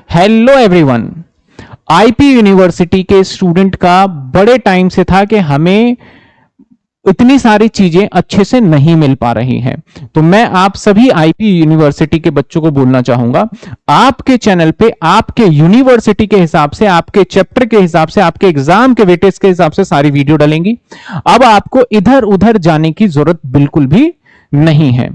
Hello everyone. IP university के student का बड़े टाइम से था कि हमें इतनी सारी चीजें अच्छे से नहीं मिल पा रही हैं। तो मैं आप सभी आईपी यूनिवर्सिटी के बच्चों को बोलना चाहूंगा, आपके चैनल पे आपके यूनिवर्सिटी के हिसाब से, आपके चैप्टर के हिसाब से, आपके एग्जाम के वेटेज के हिसाब से सारी वीडियो डलेंगी। अब आपको इधर उधर जाने की जरूरत बिल्कुल भी नहीं है।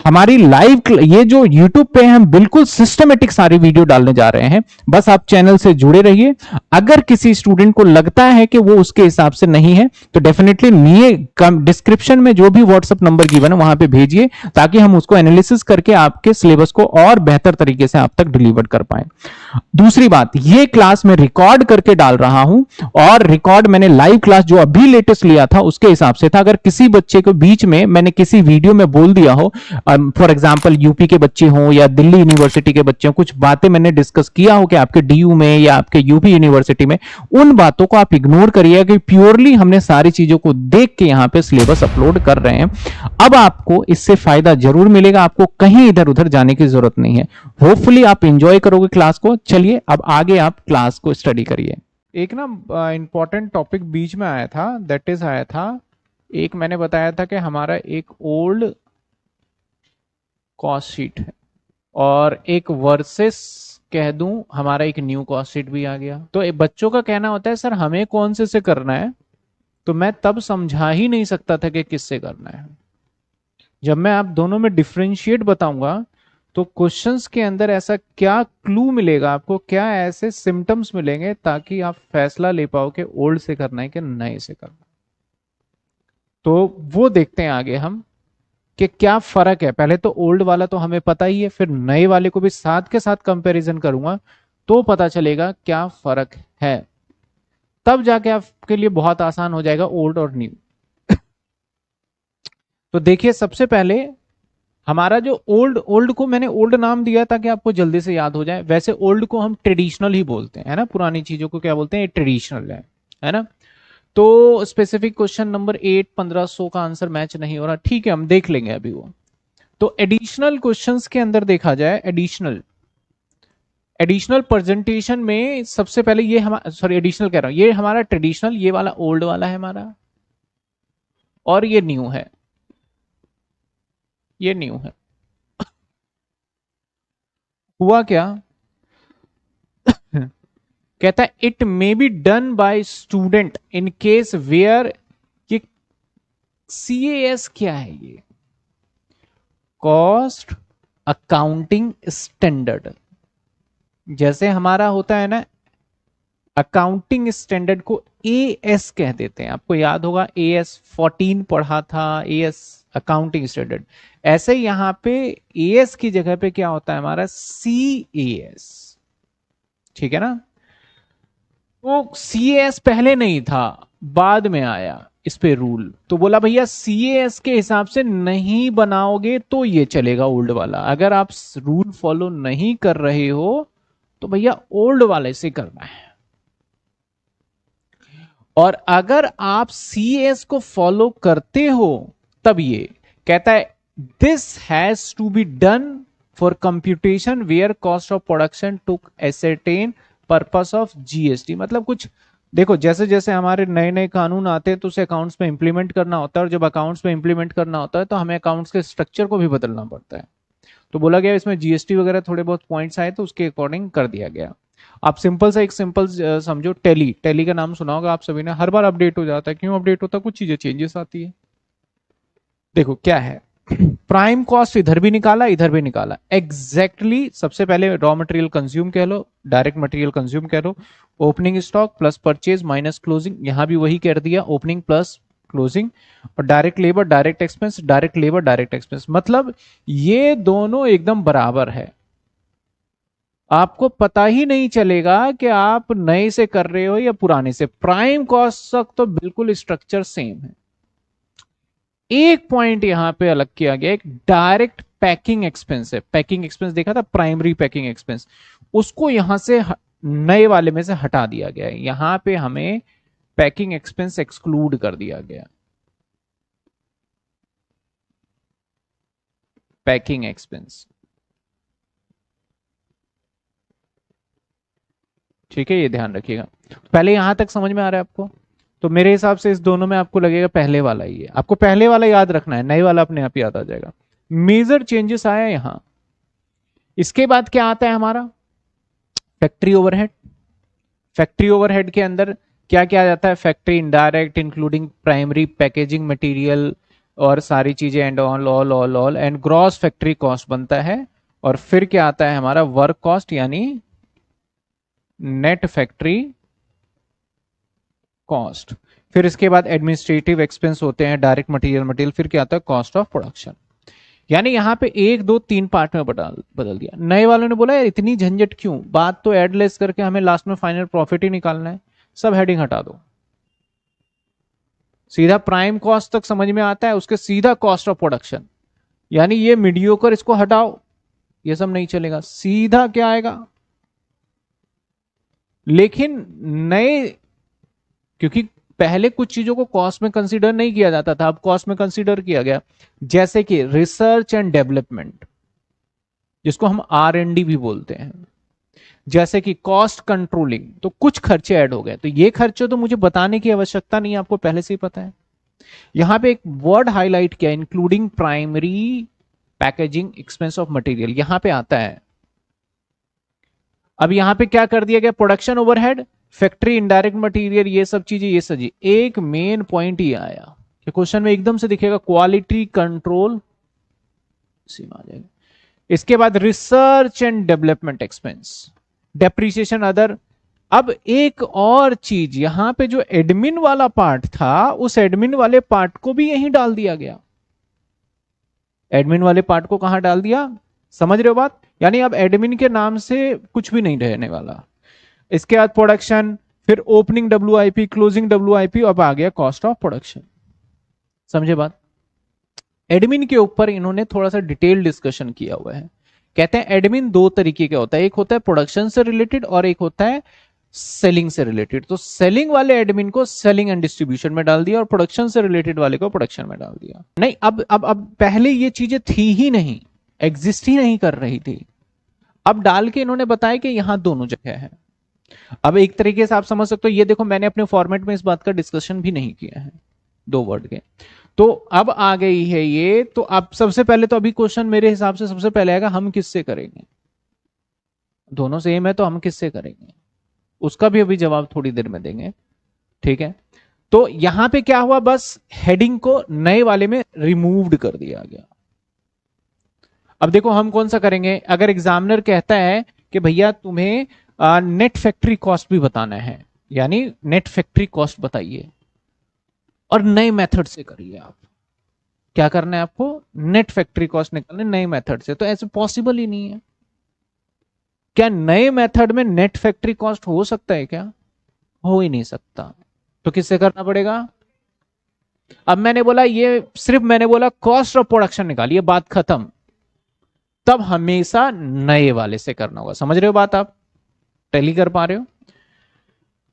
हमारी लाइव ये जो YouTube पे हम बिल्कुल सिस्टमेटिक सारी वीडियो डालने जा रहे हैं। बस आप चैनल से जुड़े रहिए। अगर किसी स्टूडेंट को लगता है कि वो उसके हिसाब से नहीं है तो डेफिनेटली डिस्क्रिप्शन में जो भी व्हाट्सएप नंबर गिवन है वहां पे भेजिए, ताकि हम उसको एनालिसिस करके आपके सिलेबस को और बेहतर तरीके से आप तक डिलीवर कर पाए। दूसरी बात, ये क्लास मैं रिकॉर्ड करके डाल रहा हूं और रिकॉर्ड मैंने लाइव क्लास जो अभी लेटेस्ट लिया था उसके हिसाब से था। अगर किसी बच्चे को बीच में मैंने किसी वीडियो में बोल दिया हो, फॉर एग्जाम्पल यूपी के बच्चे हों या दिल्ली यूनिवर्सिटी के बच्चे हों, कुछ बातें मैंने डिस्कस किया हो कि आपके डीयू में या आपके यूपी यूनिवर्सिटी में, उन बातों को आप इग्नोर करिए कि प्योरली हमने सारी चीजों को देख के यहां पे सिलेबस अपलोड कर रहे हैं। अब आपको इससे फायदा जरूर मिलेगा, आपको कहीं इधर उधर जाने की जरूरत नहीं है। होपफुली आप इंजॉय करोगे क्लास को। चलिए अब आगे आप क्लास को स्टडी करिए। एक ना इंपॉर्टेंट टॉपिक बीच में आया था, दैट इज आया था, एक मैंने बताया था कि हमारा एक ओल्ड कॉस्ट शीट है और एक वर्सेस कह दूं हमारा एक न्यू कॉस्ट शीट भी आ गया। तो बच्चों का कहना होता है सर हमें कौन से करना है, तो मैं तब समझा ही नहीं सकता था कि किससे करना है। जब मैं आप दोनों में डिफरेंशिएट बताऊंगा तो क्वेश्चंस के अंदर ऐसा क्या क्लू मिलेगा आपको, क्या ऐसे सिम्टम्स मिलेंगे ताकि आप फैसला ले पाओ कि ओल्ड से करना है कि नए से करना है। तो वो देखते हैं आगे हम कि क्या फर्क है। पहले तो ओल्ड वाला तो हमें पता ही है, फिर नए वाले को भी साथ के साथ कंपैरिजन करूंगा तो पता चलेगा क्या फर्क है। तब जाके आपके लिए बहुत आसान हो जाएगा ओल्ड और न्यू। तो देखिए सबसे पहले हमारा जो ओल्ड, ओल्ड को मैंने ओल्ड नाम दिया ताकि आपको जल्दी से याद हो जाए। वैसे ओल्ड को हम ट्रेडिशनल ही बोलते हैं, है ना, पुरानी चीजों को क्या बोलते हैं, ट्रेडिशनल है ना। तो स्पेसिफिक क्वेश्चन नंबर 8 1500 का आंसर मैच नहीं हो रहा, ठीक है हम देख लेंगे अभी वो। तो एडिशनल क्वेश्चंस के अंदर देखा जाए, एडिशनल एडिशनल प्रेजेंटेशन में सबसे पहले ये हमारा, सॉरी एडिशनल कह रहा हूं, ये हमारा ट्रेडिशनल, ये वाला ओल्ड वाला है हमारा, और ये न्यू है, ये न्यू है। हुआ क्या, कहता है it may be done by student in case where, ये CAS क्या है, ये कॉस्ट अकाउंटिंग स्टैंडर्ड। जैसे हमारा होता है ना अकाउंटिंग स्टैंडर्ड को AS कह देते हैं, आपको याद होगा AS 14 पढ़ा था, AS अकाउंटिंग स्टैंडर्ड। ऐसे यहां पे AS की जगह पे क्या होता है हमारा CAS, ठीक है ना। वो CAS पहले नहीं था, बाद में आया इस पे रूल, तो बोला भैया CAS के हिसाब से नहीं बनाओगे तो ये चलेगा ओल्ड वाला, अगर आप रूल फॉलो नहीं कर रहे हो तो भैया ओल्ड वाले से करना है। और अगर आप CAS को फॉलो करते हो तब ये कहता है this has to be done for computation where cost of production to ascertain purpose of GST। मतलब कुछ देखो, जैसे जैसे हमारे नए नए कानून आते हैं तो उसे अकाउंट्स में इंप्लीमेंट करना होता है, और जब अकाउंट्स में इंप्लीमेंट करना होता है तो हमें अकाउंट्स के स्ट्रक्चर को भी बदलना पड़ता है। तो बोला गया इसमें GST वगैरह थोड़े बहुत पॉइंट्स आए तो उसके अकॉर्डिंग कर दिया गया। आप सिंपल सा एक सिंपल समझो, टेली, टेली का नाम सुना होगा आप सभी ने, हर बार अपडेट हो जाता है। क्यों अपडेट होता है, कुछ चीजें चेंजेस आती है। देखो क्या है, प्राइम कॉस्ट इधर भी निकाला इधर भी निकाला, एग्जैक्टली exactly, सबसे पहले रॉ मटेरियल कंज्यूम कह लो, डायरेक्ट मटेरियल कंज्यूम कह लो, opening stock plus purchase minus closing, यहां भी वही कर दिया, ओपनिंग प्लस क्लोजिंग, और direct labour direct expense, direct labour direct expense. मतलब ये दोनों एकदम बराबर है, आपको पता ही नहीं चलेगा कि आप नए से कर रहे हो या पुराने से। प्राइम कॉस्ट तक तो बिल्कुल स्ट्रक्चर सेम है। एक पॉइंट यहां पे अलग किया गया, एक डायरेक्ट पैकिंग एक्सपेंस है। पैकिंग एक्सपेंस देखा था, प्राइमरी पैकिंग एक्सपेंस, उसको यहां से नए वाले में से हटा दिया गया है। यहां पे हमें पैकिंग एक्सपेंस एक्सक्लूड कर दिया गया, पैकिंग एक्सपेंस। ठीक है, ये ध्यान रखिएगा। पहले यहां तक समझ में आ रहा है आपको? तो मेरे हिसाब से इस दोनों में आपको लगेगा पहले वाला ही है, आपको पहले वाला याद रखना है, नए वाला अपने आप याद आ जाएगा। मेजर चेंजेस आया यहां। इसके बाद क्या आता है हमारा? Factory overhead. फैक्ट्री ओवरहेड के अंदर क्या क्या आ जाता है? Factory indirect including primary packaging material और सारी चीजें and all all all all and gross factory cost बनता है। और फिर क्या आता है हमारा? वर्क कॉस्ट यानी नेट फैक्ट्री कॉस्ट। फिर इसके बाद एडमिनिस्ट्रेटिव एक्सपेंस होते हैं, डायरेक्ट मटेरियल, फिर क्या आता है? Cost of production. यानी यहां पे 1 2 3 पार्ट में बदल दिया। नए वालों ने बोला यार इतनी झंझट क्यों, बात तो एड लेस करके हमें लास्ट में फाइनल प्रॉफिट ही निकालना है, सब हेडिंग हटा दो, सीधा प्राइम कॉस्ट तक समझ में आता है, उसके सीधा कॉस्ट ऑफ प्रोडक्शन। यानी ये मीडियोकर इसको हटाओ, ये सब नहीं चलेगा, सीधा क्या आएगा? लेकिन नए, क्योंकि पहले कुछ चीजों को कॉस्ट में कंसीडर नहीं किया जाता था, अब कॉस्ट में कंसीडर किया गया, जैसे कि रिसर्च एंड डेवलपमेंट, जिसको हम R&D भी बोलते हैं, जैसे कि कॉस्ट कंट्रोलिंग, तो कुछ खर्चे ऐड हो गए। तो ये खर्चे तो मुझे बताने की आवश्यकता नहीं, आपको पहले से ही पता है। यहां पे एक वर्ड हाईलाइट किया, including primary packaging expense of material, यहां पे आता है। अब यहां पे क्या कर दिया गया? Production overhead, factory indirect material, ये सब चीजें, ये सजी एक मेन पॉइंट ही आया कि क्वेश्चन में एकदम से दिखेगा क्वालिटी कंट्रोल, इसी में आ जाएगा। इसके बाद research and development expense, depreciation other. अब एक और चीज, यहां पे जो एडमिन वाला पार्ट था, उस एडमिन वाले पार्ट को भी यहीं डाल दिया गया। एडमिन वाले पार्ट को कहां डाल दिया? समझ रहे हो बात? यानी अब एडमिन के नाम से कुछ भी नहीं रहने वाला। इसके बाद प्रोडक्शन, फिर ओपनिंग WIP, क्लोजिंग WIP, अब आ गया कॉस्ट ऑफ प्रोडक्शन। समझे बात? एडमिन के ऊपर इन्होंने थोड़ा सा डिटेल डिस्कशन किया हुआ है। कहते हैं एडमिन 2 तरीके का होता है, एक होता है प्रोडक्शन से रिलेटेड और एक होता है सेलिंग से रिलेटेड। तो सेलिंग वाले एडमिन को सेलिंग एंड डिस्ट्रीब्यूशन में डाल दिया और प्रोडक्शन से रिलेटेड वाले को प्रोडक्शन में डाल दिया। नहीं, अब पहले ये चीजें थी ही नहीं, एग्जिस्ट ही नहीं कर रही थी। अब डाल के इन्होंने बताया कि यहां दोनों जगह है। अब एक तरीके से आप समझ सकते हो, ये देखो मैंने अपने फॉर्मेट में इस बात का डिस्कशन भी नहीं किया है 2 वर्ड के, तो अब आ गई है ये। तो अब सबसे पहले तो अभी क्वेश्चन मेरे हिसाब से सबसे पहले आएगा हम किससे करेंगे, दोनों सेम है तो हम किससे करेंगे, उसका भी अभी जवाब थोड़ी देर में देंगे। ठीक है, तो यहां पे क्या हुआ, बस हेडिंग को नए वाले में रिमूव्ड कर दिया गया। अब देखो हम कौन सा करेंगे, अगर एग्जामिनर कहता है कि भैया तुम्हें नेट फैक्ट्री कॉस्ट भी बताना है, यानी नेट फैक्ट्री कॉस्ट बताइए और नए मेथड से करिए। आप क्या करना है, आपको नेट फैक्ट्री कॉस्ट निकालने नए मेथड से, तो ऐसे पॉसिबल ही नहीं है। क्या नए मेथड में नेट फैक्ट्री कॉस्ट हो सकता है? क्या हो ही नहीं सकता। तो किससे करना पड़ेगा? अब मैंने बोला ये सिर्फ मैंने बोला कॉस्ट ऑफ प्रोडक्शन निकालिए, बात खत्म। तब हमेशा नए वाले से करना होगा। समझ रहे हो बात? आप टैली कर पा रहे हो?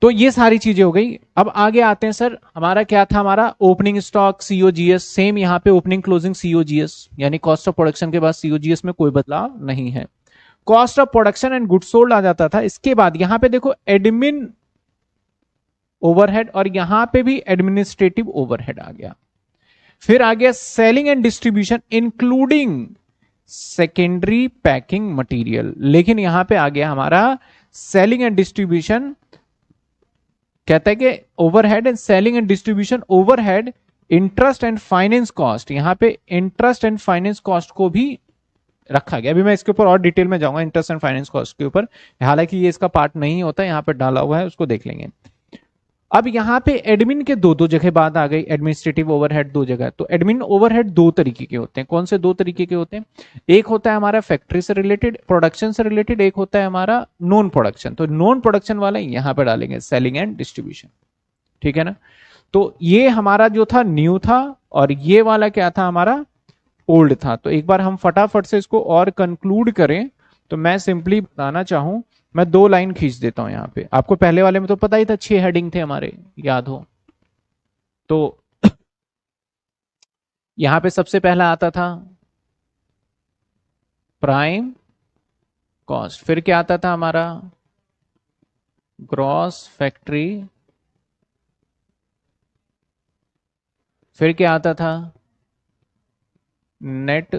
तो ये सारी चीजें हो गई। अब आगे आते हैं सर, हमारा क्या था, हमारा ओपनिंग स्टॉक COGS, सेम यहां पे ओपनिंग क्लोजिंग COGS, यानी कॉस्ट ऑफ प्रोडक्शन के बाद COGS में कोई बदलाव नहीं है। Cost of production and good sold आ जाता था। इसके बाद यहां पे देखो एडमिन ओवरहेड और यहां पे भी एडमिनिस्ट्रेटिव ओवरहेड आ गया। फिर आ गया selling and distribution including secondary packing material, लेकिन यहां पे आ गया हमारा सेलिंग एंड डिस्ट्रीब्यूशन, कहता है कि overhead and selling and distribution overhead, interest and finance cost, यहां पे इंटरेस्ट एंड फाइनेंस कॉस्ट को भी रखा गया। अभी मैं इसके ऊपर और डिटेल में जाऊंगा इंटरेस्ट एंड फाइनेंस कॉस्ट के ऊपर, हालांकि ये इसका पार्ट नहीं होता, यहां पे डाला हुआ है, उसको देख लेंगे। अब यहां पे एडमिन के दो जगह बात आ गई, एडमिनिस्ट्रेटिव ओवरहेड 2 जगह। तो एडमिन ओवरहेड 2 तरीके के होते हैं। कौन से 2 तरीके के होते हैं? एक होता है हमारा फैक्ट्री से रिलेटेड, प्रोडक्शन से रिलेटेड, एक होता है हमारा नॉन प्रोडक्शन। तो नॉन प्रोडक्शन वाला यहां पे डालेंगे सेलिंग एंड डिस्ट्रीब्यूशन। ठीक है ना? तो ये हमारा जो था न्यू था और ये वाला क्या था, हमारा ओल्ड था। तो एक बार हम फटाफट से इसको और कंक्लूड करें, तो मैं सिंपली बताना चाहूं, मैं 2 लाइन खींच देता हूं यहां पे। आपको पहले वाले में तो पता ही था 6 हेडिंग थे हमारे, याद हो तो। यहां पे सबसे पहला आता था प्राइम कॉस्ट, फिर क्या आता था हमारा ग्रॉस फैक्ट्री, फिर क्या आता था, नेट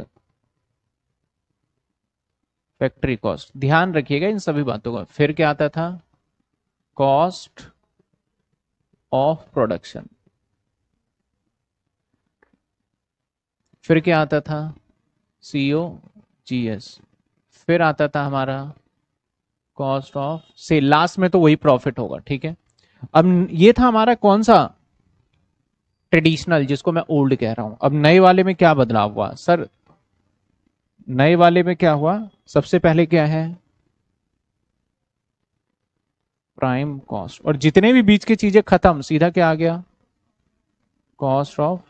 फैक्ट्री कॉस्ट। ध्यान रखिएगा इन सभी बातों का। फिर क्या आता था, कॉस्ट ऑफ प्रोडक्शन। फिर क्या आता था, सीओ जीएस। फिर आता था हमारा कॉस्ट ऑफ सेल। लास्ट में तो वही प्रॉफिट होगा, ठीक है। अब ये था हमारा कौन सा, ट्रेडिशनल, जिसको मैं ओल्ड कह रहा हूं। अब नए वाले में क्या बदलाव हुआ सर, नए वाले में क्या हुआ, सबसे पहले क्या है, प्राइम कॉस्ट, और जितने भी बीच की चीजें खत्म, सीधा क्या आ गया, कॉस्ट ऑफ,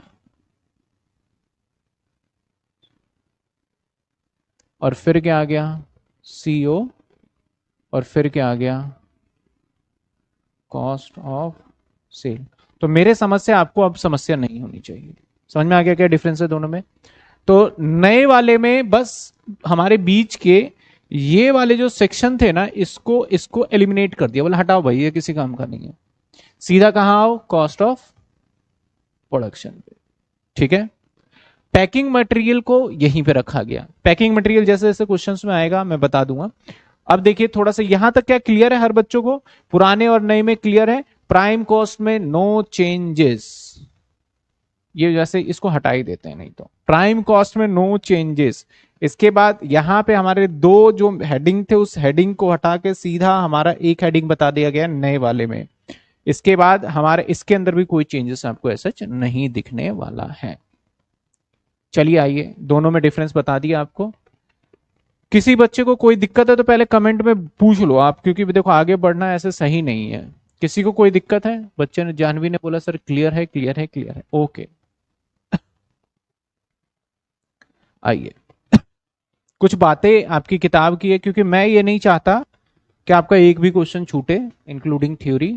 और फिर क्या आ गया, सीओ, और फिर क्या आ गया, कॉस्ट ऑफ सेल। तो मेरे समझ से आपको अब समस्या नहीं होनी चाहिए। समझ में आ गया क्या डिफरेंस है दोनों में। तो नए वाले में बस हमारे बीच के ये वाले जो सेक्शन थे ना, इसको इसको एलिमिनेट कर दिया, बोला हटाओ भाई, ये किसी काम का नहीं है। सीधा कहां आओ, कॉस्ट ऑफ प्रोडक्शन पे, ठीक है। पैकिंग मटेरियल को यहीं पे रखा गया। पैकिंग मटेरियल जैसे जैसे क्वेश्चंस में आएगा मैं बता दूंगा। अब देखिए थोड़ा सा यहां तक क्या क्लियर है हर बच्चों को, पुराने और नए में क्लियर है। प्राइम कॉस्ट में नो चेंजेस, ये जैसे इसको हटा ही देते हैं, नहीं तो प्राइम कॉस्ट में नो चेंजेस। इसके बाद यहां पे हमारे दो जो हेडिंग थे, उस हेडिंग को हटा के सीधा हमारा एक हेडिंग बता दिया गया नए वाले में। इसके बाद हमारे इसके अंदर भी कोई चेंजेस आपको ऐसा नहीं दिखने वाला है। चलिए आइए, दोनों में डिफरेंस बता दिया आपको। किसी बच्चे को कोई दिक्कत है तो पहले कमेंट में पूछ लो आप, क्योंकि देखो आगे बढ़ना ऐसे सही नहीं है। किसी को कोई दिक्कत है, बच्चे ने, जानवी ने बोला सर क्लियर है, क्लियर है, क्लियर है, ओके। आइए, कुछ बातें आपकी किताब की है, क्योंकि मैं ये नहीं चाहता कि आपका एक भी क्वेश्चन छूटे, इंक्लूडिंग थ्योरी।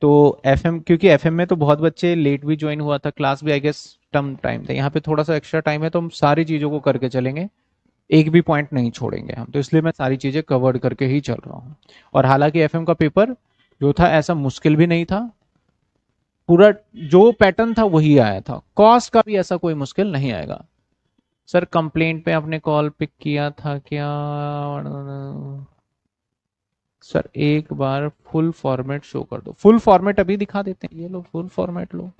तो एफएम, क्योंकि एफएम में तो बहुत बच्चे लेट भी ज्वाइन हुआ था, क्लास भी आई गेस टर्म टाइम था, यहाँ पे थोड़ा सा एक्स्ट्रा टाइम है, तो हम सारी चीजों को करके चलेंगे, एक भी पॉइंट नहीं छोड़ेंगे हम। तो इसलिए मैं सारी चीजें कवर्ड करके ही चल रहा हूँ। और हालांकि एफएम का पेपर जो था ऐसा मुश्किल भी नहीं था, पूरा जो पैटर्न था वही आया था। कॉस्ट का भी ऐसा कोई मुश्किल नहीं आएगा। सर कंप्लेंट पे आपने कॉल पिक किया था क्या, सर एक बार फुल फॉर्मेट शो कर दो। फुल फॉर्मेट अभी दिखा देते हैं, ये लो फुल फॉर्मेट लो।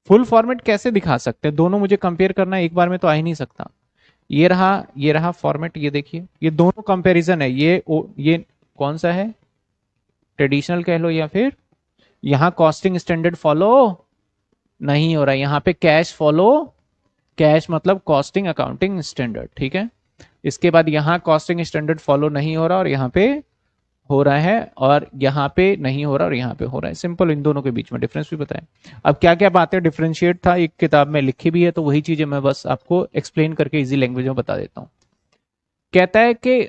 फुल फॉर्मेट कैसे दिखा सकते हैं, दोनों मुझे कंपेयर करना एक बार में तो आ ही नहीं सकता। ये रहा फॉर्मेट, ये देखिए, ये दोनों कंपैरिजन है। ये कौन सा है, ट्रेडिशनल कह लो, या फिर यहां कॉस्टिंग स्टैंडर्ड फॉलो नहीं हो रहा है, यहां पे कैश फॉलो, कैश मतलब कॉस्टिंग अकाउंटिंग स्टैंडर्ड, ठीक है। इसके बाद यहां कॉस्टिंग स्टैंडर्ड फॉलो नहीं हो रहा और यहां पे हो रहा है, और यहां पे नहीं हो रहा और यहां पे हो रहा है। सिंपल, इन दोनों के बीच में डिफरेंस भी बताएं। अब क्या क्या बातें डिफरेंशिएट था एक किताब में लिखी भी है, तो वही चीजें मैं बस आपको एक्सप्लेन करके इजी लैंग्वेज में बता देता हूं। कहता है कि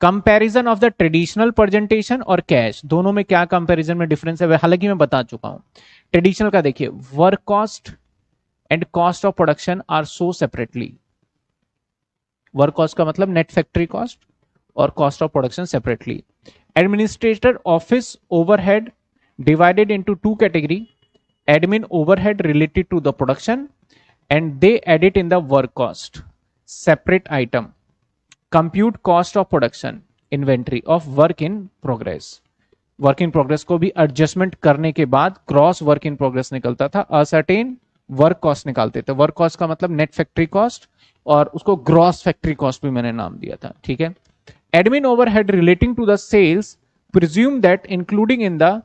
comparison of the traditional presentation और कैश, दोनों में क्या कंपैरिजन में डिफरेंस है, हालांकि मैं बता चुका हूं। ट्रेडिशनल का देखिए, work cost and cost of production are so separately. Work cost का मतलब नेट फैक्ट्री कॉस्ट, और cost of production separately. Administrator office overhead divided into two category, admin overhead related to the production and they add it in the work cost, separate item. Compute cost of production, inventory of work in progress. Work in progress को भी adjustment करने के बाद cross work in progress निकलता था, ascertain work cost निकालते थे। Work cost का मतलब नेट फैक्ट्री कॉस्ट, और उसको ग्रॉस फैक्ट्री कॉस्ट भी मैंने नाम दिया था, ठीक है। Admin overhead relating to the sales, presume that including in the,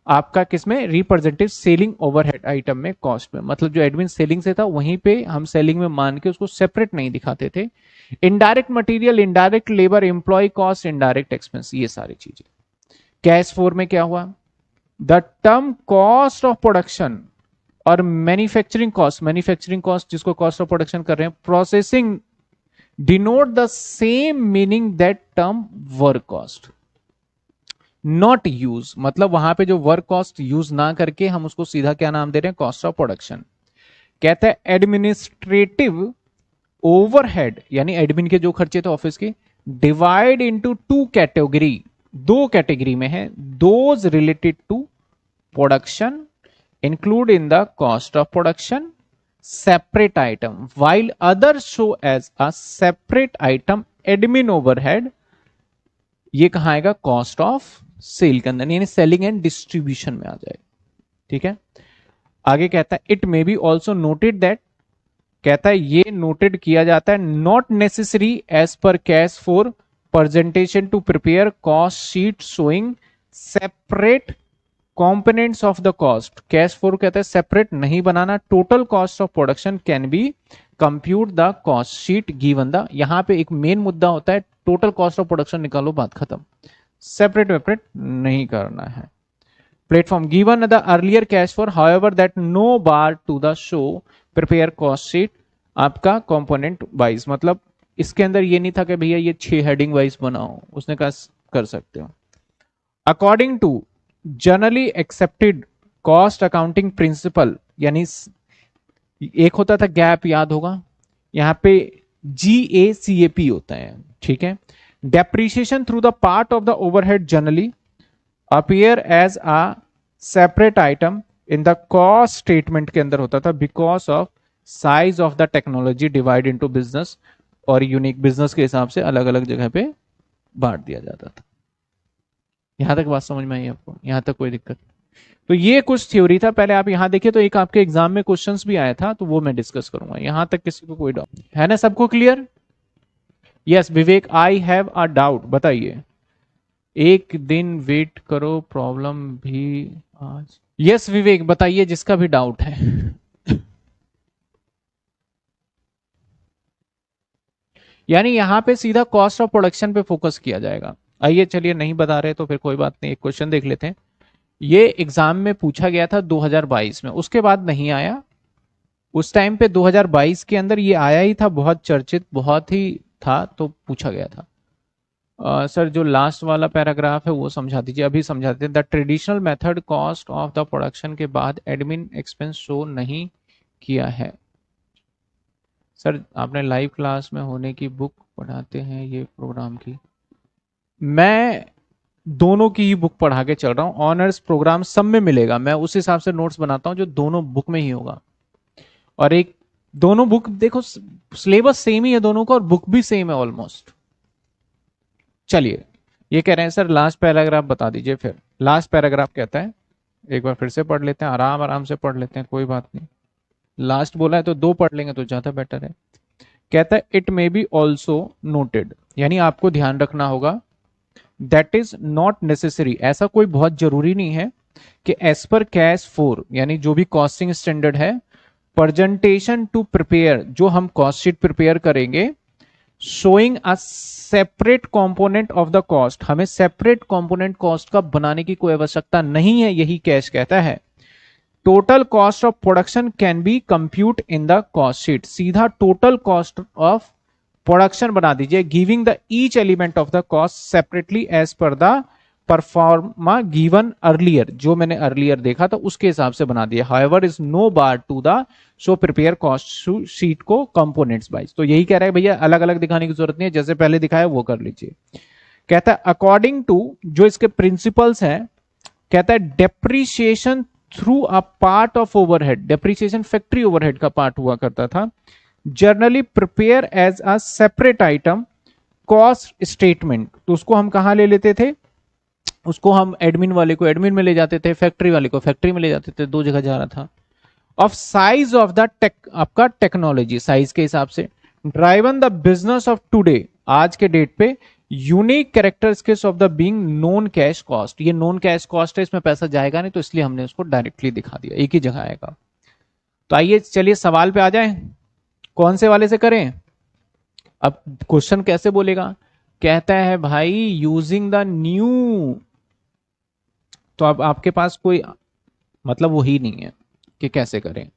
आपका किसमें, रिप्रेजेंटेटिव सेलिंग ओवरहेड आइटम में, कॉस्ट में, मतलब जो एडमिन सेलिंग से था वहीं पे हम सेलिंग में मान के उसको सेपरेट नहीं दिखाते थे। Indirect material, indirect labour, employ cost, indirect expense, ये सारी चीजें। कैश फोर में क्या हुआ, the term cost of production और मैन्युफैक्चरिंग कॉस्ट, मैन्युफैक्चरिंग कॉस्ट जिसको कॉस्ट ऑफ प्रोडक्शन कर रहे हैं, processing denote the same meaning that term work cost not use, मतलब वहां पे जो वर्क कॉस्ट यूज ना करके हम उसको सीधा क्या नाम दे रहे हैं, कॉस्ट ऑफ प्रोडक्शन। कहता है एडमिनिस्ट्रेटिव ओवरहेड, यानी एडमिन के जो खर्चे थे ऑफिस के, डिवाइड इनटू टू कैटेगरी, दो कैटेगरी में है, those related to production include in the cost of production separate item while others show as a separate item admin overhead, ये कहां आएगा कॉस्ट ऑफ सेल के अंदर, यानी सेलिंग एंड डिस्ट्रीब्यूशन में आ जाए। ठीक है, आगे कहता है it may be also noted that, कहता है ये नोटेड किया जाता है, not necessary as per cash for presentation to prepare cost sheet showing separate components of the cost, cash flow कहता है सेपरेट नहीं बनाना, total cost of production can be compute the cost sheet given the, यहां पे एक main मुद्दा होता है टोटल कॉस्ट ऑफ प्रोडक्शन निकालो, बात खत्म, सेपरेट वेपरेट नहीं करना है। Platform given the earlier cash flow however that no bar to the show prepare cost sheet, आपका कंपोनेंट वाइज, मतलब इसके अंदर ये नहीं था कि भैया ये 6 हेडिंग वाइज बनाओ, उसने कहा कर सकते हो। According to generally accepted cost accounting principle, यानी एक होता था गैप, याद होगा, यहां पे GAAP होता है। ठीक है, depreciation through the part of the overhead generally appear as a separate item in the cost statement के अंदर होता था, because of size of the technology divide into business, और यूनिक बिजनेस के हिसाब से अलग अलग जगह पे बांट दिया जाता था। यहां तक बात समझ में आई आपको, यहां तक कोई दिक्कत? तो ये कुछ थ्योरी था, पहले आप यहां देखिए, तो एक आपके एग्जाम में क्वेश्चंस भी आया था, तो वो मैं डिस्कस करूंगा। यहां तक किसी को कोई डाउट है ना? सबको clear? Yes Vivek, I have a doubt, बताइए। एक दिन वेट करो, प्रॉब्लम भी आज। यस विवेक बताइए, जिसका भी डाउट है। यानी यहां पे सीधा कॉस्ट ऑफ प्रोडक्शन पे फोकस किया जाएगा। आइए चलिए, नहीं बता रहे तो फिर कोई बात नहीं, एक क्वेश्चन देख लेते हैं। ये एग्जाम में पूछा गया था 2022 में, उसके बाद नहीं आया। उस टाइम पे 2022 के अंदर ये आया ही था, बहुत चर्चित बहुत ही था, तो पूछा गया था। सर जो लास्ट वाला पैराग्राफ है वो समझा दीजिए, अभी समझा देते हैं। The traditional method cost of the production के बाद एडमिन एक्सपेंस शो नहीं किया है। सर आपने लाइव क्लास में होने की बुक पढ़ाते हैं ये प्रोग्राम की? मैं दोनों की ही बुक पढ़ा के चल रहा हूँ, ऑनर्स प्रोग्राम सब में मिलेगा, मैं उस हिसाब से नोट्स बनाता हूँ जो दोनों बुक में ही होगा। और एक दोनों बुक देखो, सिलेबस सेम ही है दोनों का, और बुक भी सेम है ऑलमोस्ट। चलिए, ये कह रहे हैं सर लास्ट पैराग्राफ बता दीजिए। फिर लास्ट पैराग्राफ कहता है, एक बार फिर से पढ़ लेते हैं, आराम आराम से पढ़ लेते हैं, कोई बात नहीं। लास्ट बोला है तो 2 पढ़ लेंगे तो ज्यादा बेटर है। कहता है it may be also noted, यानी आपको ध्यान रखना होगा, दैट इज नॉट नेसेसरी, ऐसा कोई बहुत जरूरी नहीं है कि एज पर कैश फोर, यानी जो भी कॉस्टिंग स्टैंडर्ड है, प्रेजेंटेशन टू प्रिपेयर, जो हम कॉस्ट शीट प्रिपेयर करेंगे, showing a separate component of the cost, हमें सेपरेट कंपोनेंट कॉस्ट का बनाने की कोई आवश्यकता नहीं है, यही कैश कहता है। Total cost of production can be compute in the cost sheet, सीधा टोटल कॉस्ट ऑफ प्रोडक्शन बना दीजिए, giving the each element of the cost separately as per the proforma given earlier, जो मैंने अर्लियर देखा था उसके हिसाब से बना दिया। However is no bar to the so prepare cost sheet को कंपोनेंट्स वाइज। तो यही कह रहा है भैया, अलग अलग दिखाने की जरूरत नहीं है, जैसे पहले दिखाया वो कर लीजिए। कहता है अकॉर्डिंग टू जो इसके प्रिंसिपल्स हैं, कहता है depreciation through a part of overhead, depreciation factory overhead का पार्ट हुआ करता था, generally prepare as a separate item cost statement, तो उसको हम कहां ले लेते थे, उसको हम एडमिन वाले को एडमिन में ले जाते थे, फैक्ट्री वाले को फैक्ट्री में ले जाते थे, 2 जगह जा रहा था। Of size of the tech, आपका टेक्नोलॉजी साइज के हिसाब से, driven the business of today, आज के डेट पे, unique characteristics of the being non cash cost, ये नॉन कैश कॉस्ट है, इसमें पैसा जाएगा नहीं, तो इसलिए हमने उसको डायरेक्टली दिखा दिया, एक ही जगह आएगा। तो आइए चलिए सवाल पे आ जाए, कौन से वाले से करें? अब क्वेश्चन कैसे बोलेगा, कहता है भाई यूजिंग द न्यू, तो अब आपके पास कोई मतलब वो ही नहीं है कि कैसे करें।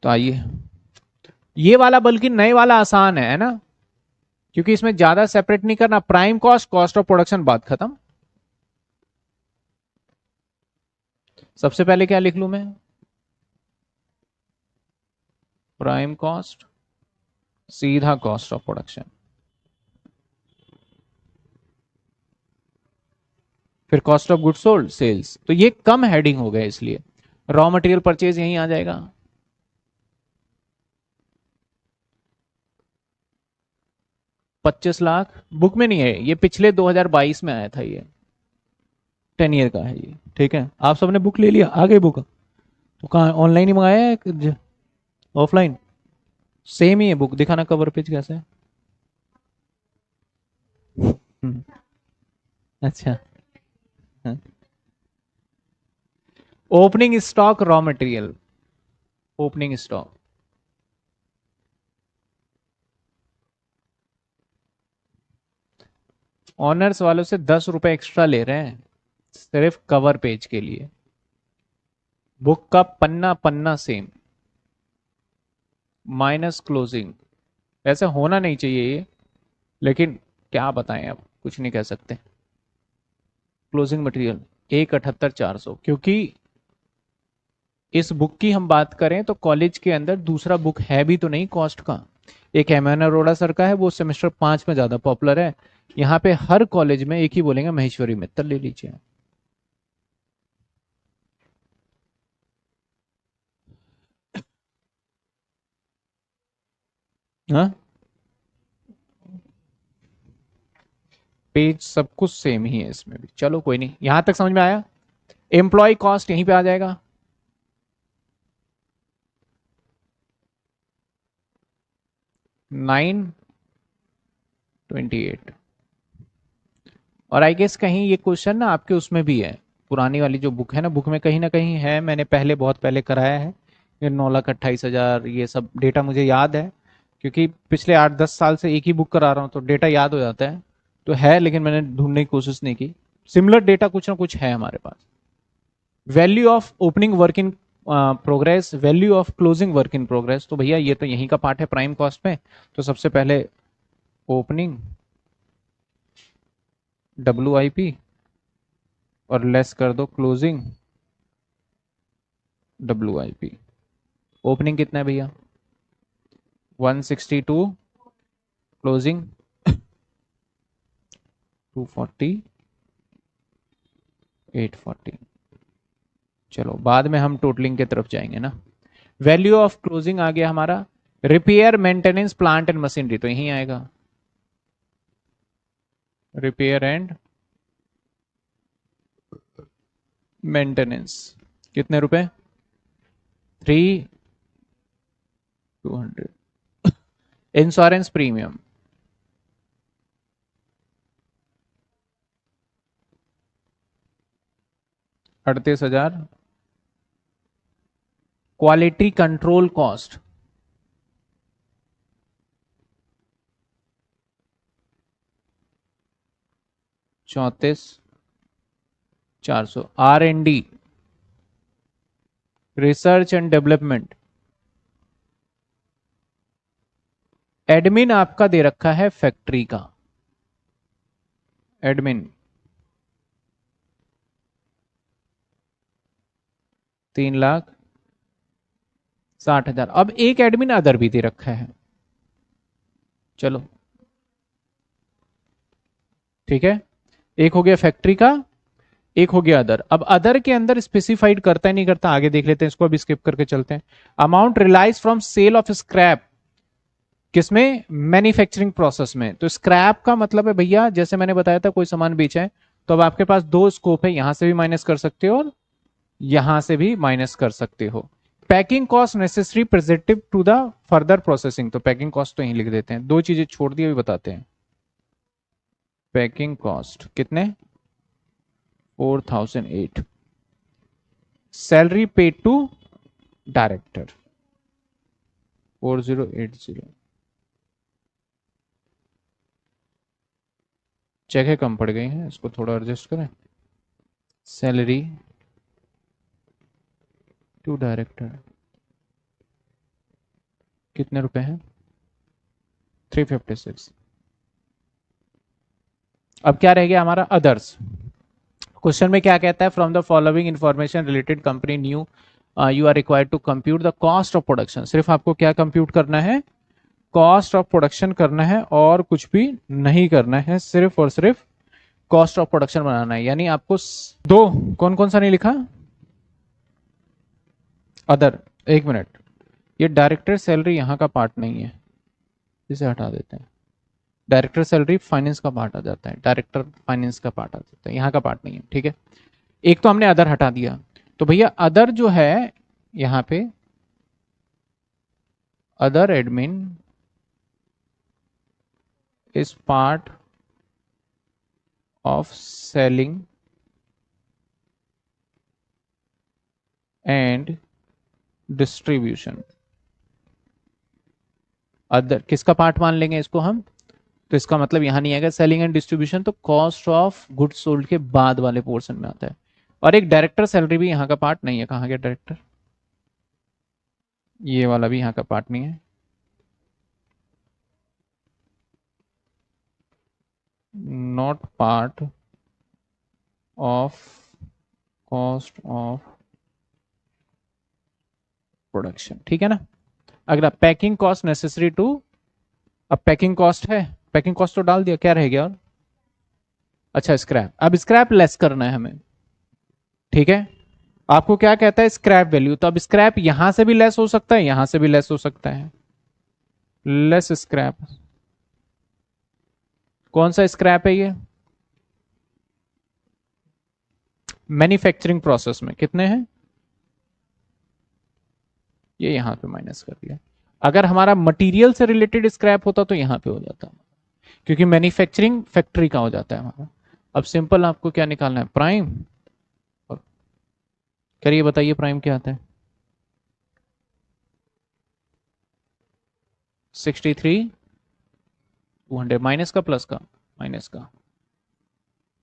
तो आइए, ये वाला बल्कि नए वाला आसान है ना, क्योंकि इसमें ज्यादा सेपरेट नहीं करना, prime cost, cost of production, बात खत्म। सबसे पहले क्या लिख लूं मैं, प्राइम कॉस्ट, सीधा कॉस्ट ऑफ प्रोडक्शन। फिर cost of goods sold sales, तो ये कम हेडिंग हो गए, इसलिए रॉ मटेरियल परचेज यहीं आ जाएगा। 25 लाख बुक में नहीं है, ये पिछले 2022 में आया था, ये 10 ईयर का है ये। ठीक है, आप सबने बुक ले लिया, आ गई बुक? तो कहाँ, ऑनलाइन ही मंगाया है ऑफलाइन? सेम ही है बुक, दिखाना कवर पेज कैसा है। हम्म, अच्छा। Opening stock raw material, opening stock, honours वालों से 10 रुपए एक्स्ट्रा ले रहे हैं सिर्फ कवर पेज के लिए। बुक का पन्ना पन्ना सेम, माइनस क्लोजिंग। ऐसा होना नहीं चाहिए ये, लेकिन क्या बताएं, अब कुछ नहीं कह सकते। क्लोजिंग मटेरियल 1,78,400, क्योंकि इस बुक की हम बात करें तो कॉलेज के अंदर दूसरा बुक है भी तो नहीं कॉस्ट का। एक एमएन अरोड़ा सर का है, वो सेमेस्टर 5 में ज्यादा पॉपुलर है। यहाँ पे हर कॉलेज में एक ही बोलेंगे, महेश्वरी मित्तल ले लीजिए। हाँ, पेज सब कुछ सेम ही है इसमें भी। चलो कोई नहीं, यहां तक समझ में आया। एम्प्लॉय कॉस्ट यहीं पे आ जाएगा, 928। और आई गेस कहीं ये क्वेश्चन ना आपके उसमें भी है, पुरानी वाली जो बुक है ना, बुक में कहीं ना कहीं है, मैंने पहले बहुत पहले कराया है। ये 9,28,000 ये सब डेटा मुझे याद है, क्योंकि पिछले 8-10 साल से एक ही बुक करा रहा हूँ, तो डेटा याद हो जाता है। तो है, लेकिन मैंने ढूंढने की कोशिश नहीं की। सिमिलर डेटा कुछ ना कुछ है हमारे पास। Value of opening work in progress, value of closing work in progress, तो भैया ये तो यहीं का पार्ट है प्राइम कॉस्ट में। तो सबसे पहले ओपनिंग WIP और लेस कर दो क्लोजिंग WIP। ओपनिंग कितना है भैया? 162, क्लोजिंग 240, 840। चलो बाद में हम टोटलिंग की तरफ जाएंगे ना। वैल्यू ऑफ क्लोजिंग आ गया हमारा। Repair maintenance plant and machinery, तो यहीं आएगा, रिपेयर एंड मेंटेनेंस। कितने रुपए? 3,200। Insurance premium 38,000। Quality control cost 34,400। R&D, research and development, admin आपका दे रखा है फैक्ट्री का, एडमिन 3,60,000। अब एक एडमिन अदर भी दे रखा है, चलो ठीक है। एक हो गया फैक्ट्री का, एक हो गया अदर। अब अदर के अंदर स्पेसिफाइड करता है नहीं करता, आगे देख लेते हैं, इसको अभी स्किप करके चलते हैं। Amount realise from sale of scrap, किसमें? मैन्युफैक्चरिंग प्रोसेस में। तो स्क्रैप का मतलब है भैया, जैसे मैंने बताया था, कोई सामान बेचा है तो अब आपके पास दो स्कोप है, यहां से भी माइनस कर सकते हो और यहां से भी माइनस कर सकते हो। Packing cost necessary preservative to the further processing, तो पैकिंग कॉस्ट तो यहीं लिख देते हैं। दो चीजें छोड़ दी, अभी बताते हैं। पैकिंग कॉस्ट कितने? 4,008। Salary paid to director 4080। जगह कम पड़ गई है, इसको थोड़ा एडजस्ट करें। सैलरी टू डायरेक्टर कितने रुपए हैं? 356। अब क्या रह गया हमारा? अदर्स। क्वेश्चन में क्या कहता है? From the following information related company new you are required to compute the cost of production. सिर्फ आपको क्या कंप्यूट करना है? कॉस्ट ऑफ प्रोडक्शन करना है, और कुछ भी नहीं करना है, सिर्फ और सिर्फ कॉस्ट ऑफ प्रोडक्शन बनाना है, यानी आपको दो, कौन कौन सा नहीं लिखा, अदर, एक मिनट, ये डायरेक्टर सैलरी यहाँ का पार्ट नहीं है, इसे हटा देते हैं। डायरेक्टर सैलरी फाइनेंस का पार्ट आ जाता है, डायरेक्टर फाइनेंस का पार्ट आ जाता है, यहाँ का पार्ट नहीं है, ठीक है। एक तो हमने अदर हटा दिया, तो भैया अदर जो है यहाँ पे other admin is part of selling and distribution. Other किसका पार्ट मान लेंगे इसको हम, तो इसका मतलब यहां नहीं आएगा सेलिंग एंड डिस्ट्रीब्यूशन, तो कॉस्ट ऑफ गुड्स सोल्ड के बाद वाले पोर्शन में आता है। और एक डायरेक्टर सैलरी भी यहाँ का पार्ट नहीं है, कहाँ गया डायरेक्टर, ये वाला भी यहाँ का पार्ट नहीं है, not part of cost of production, ठीक है ना। अगला पैकिंग कॉस्ट नेसेसरी टू, अब पैकिंग कॉस्ट है, पैकिंग कॉस्ट तो डाल दिया, क्या रह गया और, अच्छा स्क्रैप, अब स्क्रैप लेस करना है हमें, ठीक है। आपको क्या कहता है स्क्रैप वैल्यू, तो अब स्क्रैप यहां से भी लेस हो सकता है, यहां से भी लेस हो सकता है, लेस स्क्रैप, कौन सा स्क्रैप है ये, मैन्युफैक्चरिंग प्रोसेस में कितने हैं, ये यहां पे माइनस कर दिया। अगर हमारा मटेरियल से रिलेटेड स्क्रैप होता तो यहां पे हो जाता, क्योंकि मैन्युफैक्चरिंग फैक्ट्री का हो जाता है हमारा। अब सिंपल आपको क्या निकालना है, प्राइम, और करिए बताइए प्राइम क्या आता है, 63 200 माइनस का प्लस का माइनस का।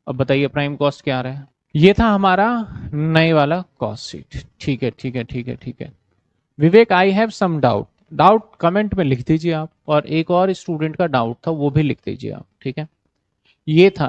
अब बताइए प्राइम कॉस्ट क्या आ रहा है, ये था हमारा नए वाला कॉस्ट शीट, ठीक है ठीक है ठीक है ठीक है। Vivek I have some doubt, doubt comment में लिख दीजिए आप, और एक और स्टूडेंट का डाउट था वो भी लिख दीजिए आप, ठीक है। ये था